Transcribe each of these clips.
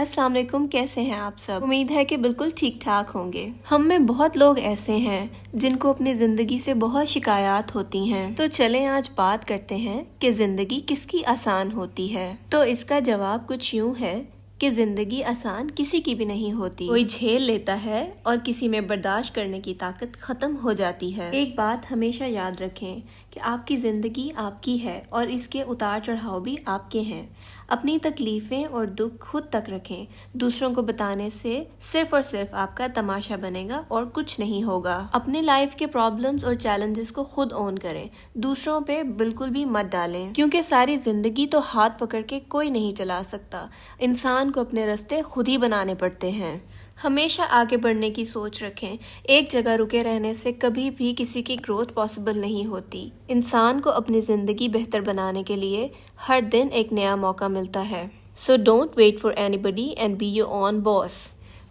अस्सलाम वालेकुम, कैसे हैं आप सब। उम्मीद है कि बिल्कुल ठीक ठाक होंगे। हम में बहुत लोग ऐसे हैं जिनको अपनी जिंदगी से बहुत शिकायत होती हैं। तो चलें आज बात करते हैं कि जिंदगी किसकी आसान होती है। तो इसका जवाब कुछ यूं है कि जिंदगी आसान किसी की भी नहीं होती। कोई झेल लेता है और किसी में बर्दाश्त करने की ताकत खत्म हो जाती है। एक बात हमेशा याद रखें कि आपकी जिंदगी आपकी है और इसके उतार चढ़ाव भी आपके हैं। अपनी तकलीफें और दुख खुद तक रखें। दूसरों को बताने से सिर्फ और सिर्फ आपका तमाशा बनेगा और कुछ नहीं होगा। अपने लाइफ के प्रॉब्लम्स और चैलेंजेस को खुद ओन करें। दूसरों पे बिल्कुल भी मत डालें, क्योंकि सारी जिंदगी तो हाथ पकड़ के कोई नहीं चला सकता। इंसान को अपने रास्ते खुद ही बनाने पड़ते हैं। हमेशा आगे बढ़ने की सोच रखें। एक जगह रुके रहने से कभी भी किसी की ग्रोथ पॉसिबल नहीं होती। इंसान को अपनी जिंदगी बेहतर बनाने के लिए हर दिन एक नया मौका मिलता है। So don't wait for anybody and be your own boss.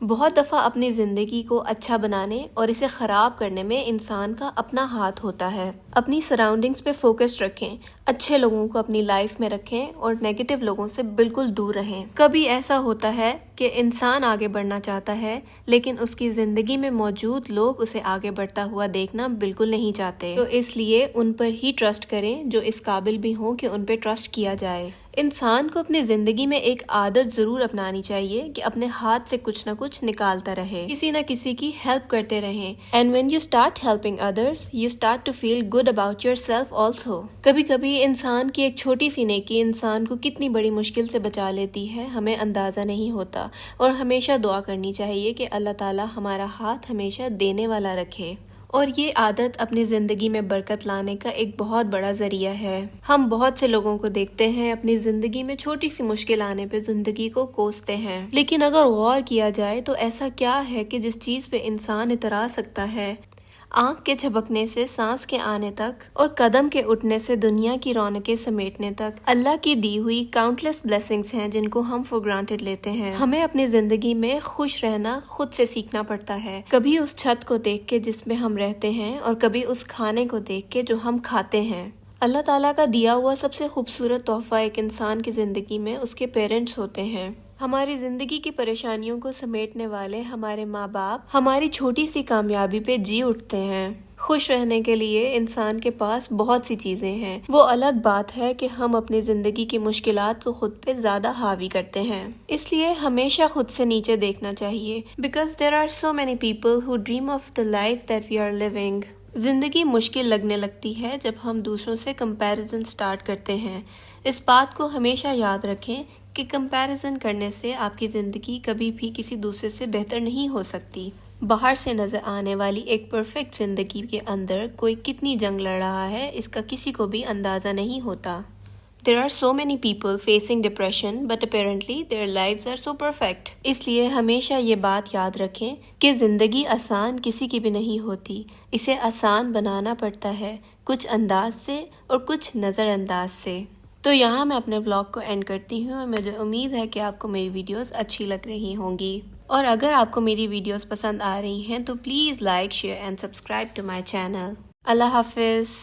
बहुत दफ़ा अपनी ज़िंदगी को अच्छा बनाने और इसे ख़राब करने में इंसान का अपना हाथ होता है। अपनी सराउंडिंग्स पे फोकस रखें। अच्छे लोगों को अपनी लाइफ में रखें और नेगेटिव लोगों से बिल्कुल दूर रहें। कभी ऐसा होता है कि इंसान आगे बढ़ना चाहता है, लेकिन उसकी ज़िंदगी में मौजूद लोग उसे आगे बढ़ता हुआ देखना बिल्कुल नहीं चाहते। तो इसलिए उन पर ही ट्रस्ट करें जो इस काबिल भी हों कि उन पर ट्रस्ट किया जाए। इंसान को अपनी जिंदगी में एक आदत जरूर अपनानी चाहिए कि अपने हाथ से कुछ न कुछ निकालता रहे, किसी न किसी की हेल्प करते रहें। And when you start helping others you start to feel good about yourself also. कभी कभी इंसान की एक छोटी सी नेकी इंसान को कितनी बड़ी मुश्किल से बचा लेती है, हमें अंदाजा नहीं होता। और हमेशा दुआ करनी चाहिए कि अल्लाह ताला हमारा हाथ हमेशा देने वाला रखे। और ये आदत अपनी ज़िंदगी में बरकत लाने का एक बहुत बड़ा ज़रिया है। हम बहुत से लोगों को देखते हैं अपनी ज़िंदगी में छोटी सी मुश्किल आने पे ज़िंदगी को कोसते हैं, लेकिन अगर गौर किया जाए तो ऐसा क्या है कि जिस चीज़ पे इंसान इतरा सकता है। आँख के झपकने से सांस के आने तक और कदम के उठने से दुनिया की रौनकें समेटने तक अल्लाह की दी हुई काउंटलेस ब्लेसिंग्स हैं जिनको हम फॉर ग्रांटेड लेते हैं। हमें अपनी जिंदगी में खुश रहना खुद से सीखना पड़ता है। कभी उस छत को देख के जिसमें हम रहते हैं और कभी उस खाने को देख के जो हम खाते हैं। अल्लाह ताला का दिया हुआ सबसे खूबसूरत तोहफा एक इंसान की जिंदगी में उसके पेरेंट्स होते हैं। हमारी जिंदगी की परेशानियों को समेटने वाले हमारे माँ बाप हमारी छोटी सी कामयाबी पे जी उठते हैं। खुश रहने के लिए इंसान के पास बहुत सी चीजें हैं। वो अलग बात है कि हम अपनी जिंदगी की मुश्किलात को खुद पे ज्यादा हावी करते हैं। इसलिए हमेशा खुद से नीचे देखना चाहिए, because there are so many people who dream of the life that we are living. जिंदगी मुश्किल लगने लगती है जब हम दूसरों से कंपैरिजन स्टार्ट करते हैं। इस बात को हमेशा याद रखें कि कंपैरिजन करने से आपकी ज़िंदगी कभी भी किसी दूसरे से बेहतर नहीं हो सकती। बाहर से नज़र आने वाली एक परफेक्ट ज़िंदगी के अंदर कोई कितनी जंग लड़ रहा है, इसका किसी को भी अंदाज़ा नहीं होता। There are so many people facing depression, but apparently their lives are so perfect. इसलिए हमेशा ये बात याद रखें कि ज़िंदगी आसान किसी की भी नहीं होती। इसे आसान बनाना पड़ता है, कुछ अंदाज से और कुछ नज़रअंदाज से। तो यहाँ मैं अपने व्लॉग को एंड करती हूँ और मुझे उम्मीद है कि आपको मेरी वीडियोस अच्छी लग रही होंगी। और अगर आपको मेरी वीडियोस पसंद आ रही हैं तो please like, share and subscribe to my channel. अल्लाह हाफिज़।